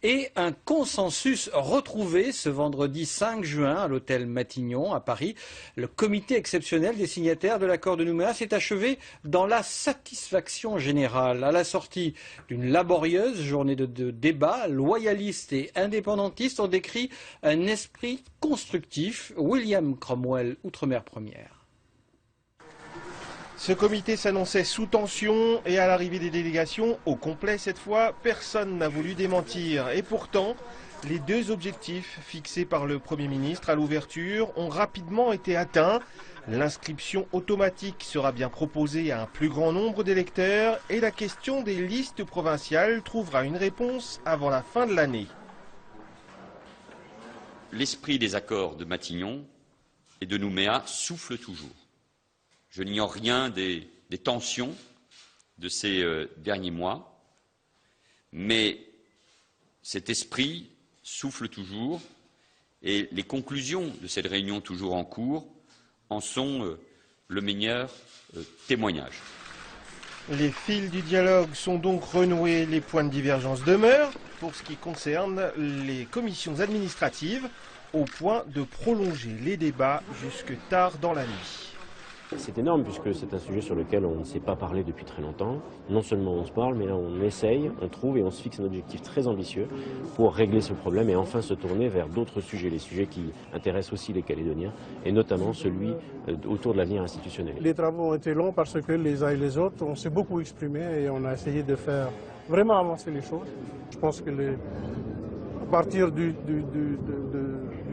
et un consensus retrouvé ce vendredi 5 juin à l'hôtel Matignon à Paris. Le comité exceptionnel des signataires de l'accord de Nouméa s'est achevé dans la satisfaction générale. À la sortie d'une laborieuse journée de débat, loyalistes et indépendantistes ont décrit un esprit constructif. William Cromwell, Outre-mer Première. Ce comité s'annonçait sous tension et à l'arrivée des délégations, au complet cette fois, personne n'a voulu démentir. Et pourtant, les deux objectifs fixés par le Premier ministre à l'ouverture ont rapidement été atteints. L'inscription automatique sera bien proposée à un plus grand nombre d'électeurs et la question des listes provinciales trouvera une réponse avant la fin de l'année. L'esprit des accords de Matignon et de Nouméa souffle toujours. Je n'ignore rien des tensions de ces derniers mois, mais cet esprit souffle toujours et les conclusions de cette réunion toujours en cours en sont le meilleur témoignage. Les fils du dialogue sont donc renoués, les points de divergence demeurent pour ce qui concerne les commissions administratives, au point de prolonger les débats jusque tard dans la nuit. C'est énorme puisque c'est un sujet sur lequel on ne s'est pas parlé depuis très longtemps. Non seulement on se parle, mais là on essaye, on trouve et on se fixe un objectif très ambitieux pour régler ce problème et enfin se tourner vers d'autres sujets, les sujets qui intéressent aussi les Calédoniens et notamment celui autour de l'avenir institutionnel. Les travaux ont été longs parce que les uns et les autres, on s'est beaucoup exprimé et on a essayé de faire vraiment avancer les choses. Je pense que à partir du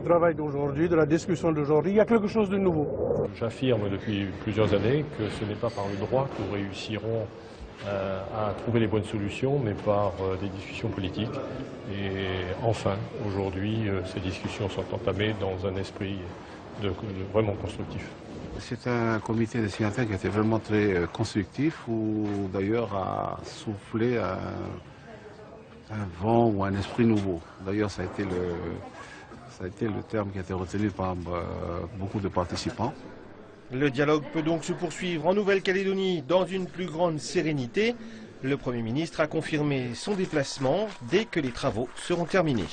travail d'aujourd'hui, de la discussion d'aujourd'hui, il y a quelque chose de nouveau. J'affirme depuis plusieurs années que ce n'est pas par le droit que nous réussirons à trouver les bonnes solutions, mais par des discussions politiques. Et enfin, aujourd'hui, ces discussions sont entamées dans un esprit vraiment constructif. C'est un comité de signataires qui a été vraiment très constructif, où d'ailleurs a soufflé un vent ou un esprit nouveau. D'ailleurs, ça a été le terme qui a été retenu par beaucoup de participants. Le dialogue peut donc se poursuivre en Nouvelle-Calédonie dans une plus grande sérénité. Le Premier ministre a confirmé son déplacement dès que les travaux seront terminés.